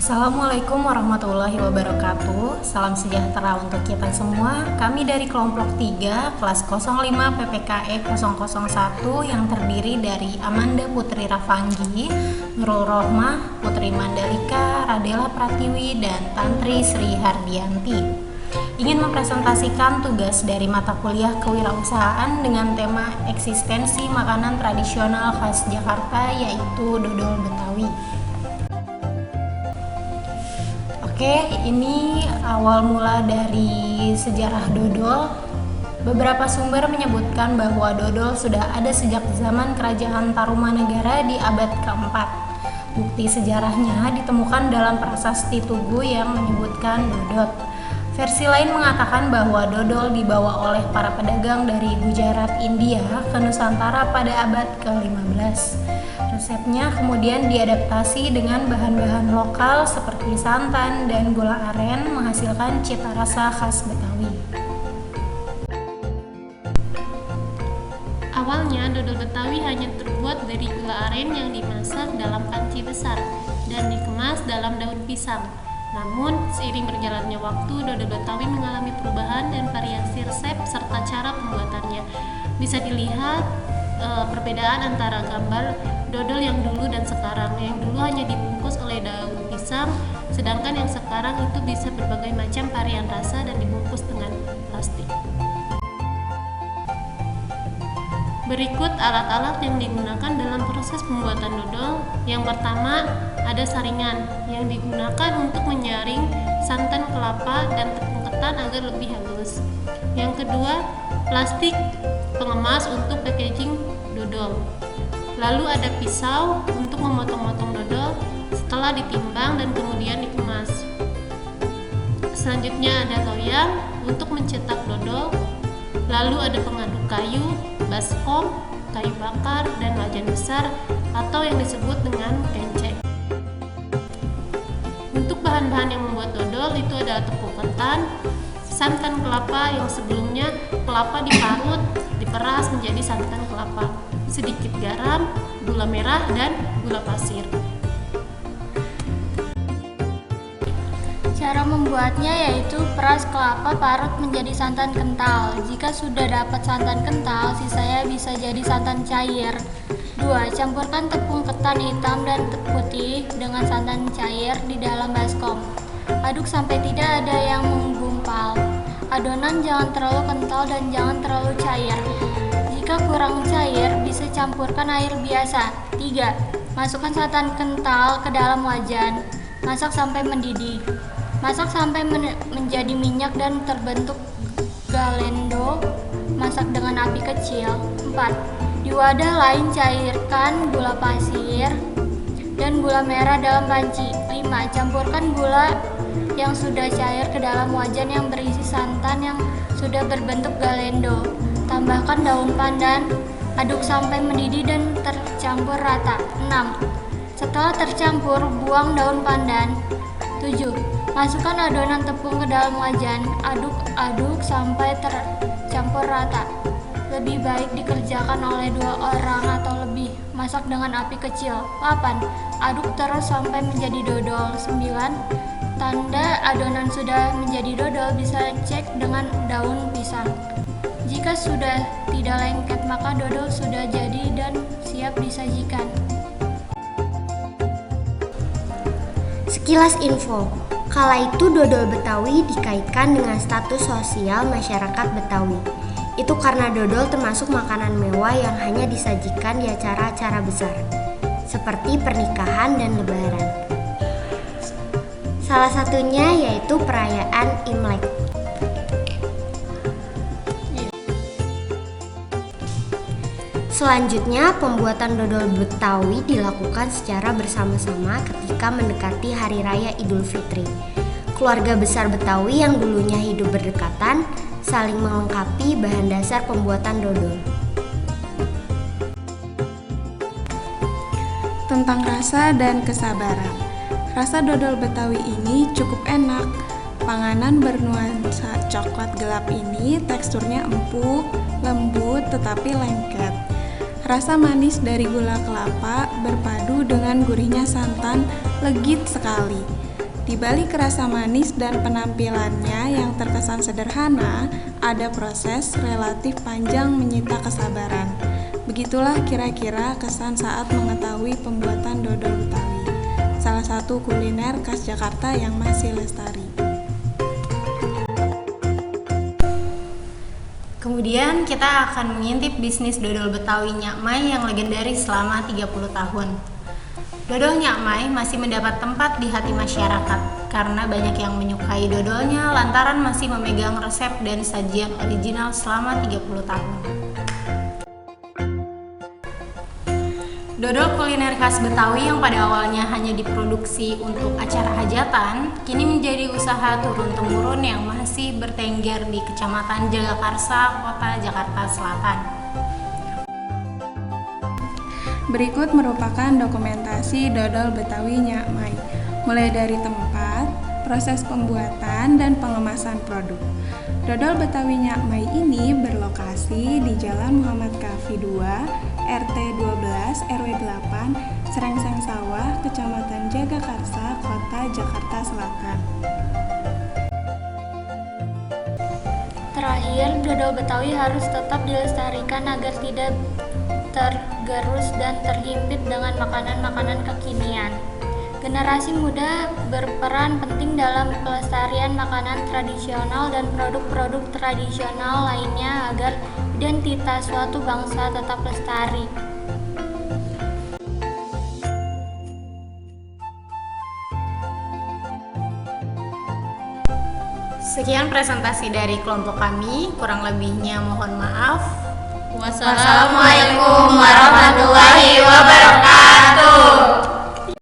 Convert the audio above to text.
Assalamualaikum warahmatullahi wabarakatuh. Salam sejahtera untuk kita semua. Kami dari kelompok 3 kelas 05 PPKE 001 yang terdiri dari Amanda Putri Rafanggi, Nurul Rohmah, Putri Mandalika, Radela Pratiwi, dan Tantri Sri Hardianti, ingin mempresentasikan tugas dari mata kuliah kewirausahaan dengan tema eksistensi makanan tradisional khas Jakarta, yaitu dodol Betawi. Oke, ini awal mula dari sejarah dodol. Beberapa sumber menyebutkan bahwa dodol sudah ada sejak zaman Kerajaan Tarumanegara di abad keempat. Bukti sejarahnya ditemukan dalam prasasti Tugu yang menyebutkan dodot. Versi lain mengatakan bahwa dodol dibawa oleh para pedagang dari Gujarat, India ke Nusantara pada abad ke-15. Resepnya kemudian diadaptasi dengan bahan-bahan lokal seperti santan dan gula aren, menghasilkan cita rasa khas Betawi. Awalnya dodol Betawi hanya terbuat dari gula aren yang dimasak dalam panci besar dan dikemas dalam daun pisang. Namun, seiring berjalannya waktu, dodol Betawi mengalami perubahan dan variasi resep serta cara pembuatannya. Bisa dilihat perbedaan antara gambar dodol yang dulu dan sekarang. Yang dulu hanya dibungkus oleh daun pisang, sedangkan yang sekarang itu bisa berbagai macam varian rasa dan dibungkus dengan plastik. Berikut alat-alat yang digunakan dalam proses pembuatan dodol. Yang pertama, ada saringan yang digunakan untuk menyaring santan kelapa dan tepung ketan agar lebih halus. Yang kedua, plastik pengemas untuk packaging dodol. Lalu ada pisau untuk memotong-motong dodol setelah ditimbang dan kemudian dikemas. Selanjutnya ada loyang untuk mencetak dodol. Lalu ada pengaduk kayu, baskom, kayu bakar, dan wajan besar atau yang disebut dengan kencek. Untuk bahan-bahan yang membuat dodol itu adalah tepung ketan, santan kelapa yang sebelumnya kelapa diparut, diperas menjadi santan kelapa, sedikit garam, gula merah, dan gula pasir. Cara membuatnya yaitu peras kelapa parut menjadi santan kental. Jika sudah dapat santan kental, sisanya bisa jadi santan cair. 2. Campurkan tepung ketan hitam dan putih dengan santan cair di dalam baskom. Aduk sampai tidak ada yang menggumpal. Adonan jangan terlalu kental dan jangan terlalu cair. Jika kurang cair, bisa campurkan air biasa. 3. Masukkan santan kental ke dalam wajan. Masak sampai mendidih. Masak sampai menjadi minyak dan terbentuk galendo. Masak dengan api kecil. 4. Di wadah lain cairkan gula pasir dan gula merah dalam panci. 5. Campurkan gula yang sudah cair ke dalam wajan yang berisi santan yang sudah berbentuk galendo. Tambahkan daun pandan, aduk sampai mendidih dan tercampur rata. 6. Setelah tercampur, buang daun pandan. 7. Masukkan adonan tepung ke dalam wajan, aduk-aduk sampai tercampur rata. Lebih baik dikerjakan oleh 2 orang atau lebih. Masak dengan api kecil. 8. Aduk terus sampai menjadi dodol. 9. Tanda adonan sudah menjadi dodol bisa cek dengan daun pisang. Jika sudah tidak lengket, maka dodol sudah jadi dan siap disajikan. Sekilas info, kala itu dodol Betawi dikaitkan dengan status sosial masyarakat Betawi. Itu karena dodol termasuk makanan mewah yang hanya disajikan di acara-acara besar, seperti pernikahan dan lebaran. Salah satunya yaitu perayaan Imlek. Selanjutnya, pembuatan dodol Betawi dilakukan secara bersama-sama ketika mendekati Hari Raya Idul Fitri. Keluarga besar Betawi yang dulunya hidup berdekatan saling melengkapi bahan dasar pembuatan dodol. Tentang rasa dan kesabaran. Rasa dodol Betawi ini cukup enak. Panganan bernuansa coklat gelap ini teksturnya empuk, lembut, tetapi lengket. Rasa manis dari gula kelapa berpadu dengan gurihnya santan legit sekali. Di balik rasa manis dan penampilannya yang terkesan sederhana, ada proses relatif panjang menyita kesabaran. Begitulah kira-kira kesan saat mengetahui pembuatan dodol Betawi, salah satu kuliner khas Jakarta yang masih lestari. Kemudian kita akan mengintip bisnis dodol Betawi Nyak Mai yang legendaris selama 30 tahun. Dodol Nyak Mai masih mendapat tempat di hati masyarakat karena banyak yang menyukai dodolnya lantaran masih memegang resep dan sajian original selama 30 tahun. Dodol kuliner khas Betawi yang pada awalnya hanya diproduksi untuk acara hajatan, kini menjadi usaha turun-temurun yang masih bertengger di Kecamatan Jagakarsa, Kota Jakarta Selatan. Berikut merupakan dokumentasi dodol Betawi Nyak Mai, mulai dari tempat, proses pembuatan, dan pengemasan produk. Dodol Betawi Nyak Mai ini berlokasi di Jalan Muhammad Kafi 2, RT 12, RW 8, Serengseng Sawah, Kecamatan Jagakarsa, Kota Jakarta Selatan. Terakhir, dodol Betawi harus tetap dilestarikan agar tidak tergerus dan terhimpit dengan makanan-makanan kekinian. Generasi muda berperan penting dalam pelestarian makanan tradisional dan produk-produk tradisional lainnya agar identitas suatu bangsa tetap lestari. Sekian presentasi dari kelompok kami, kurang lebihnya mohon maaf. Wassalamualaikum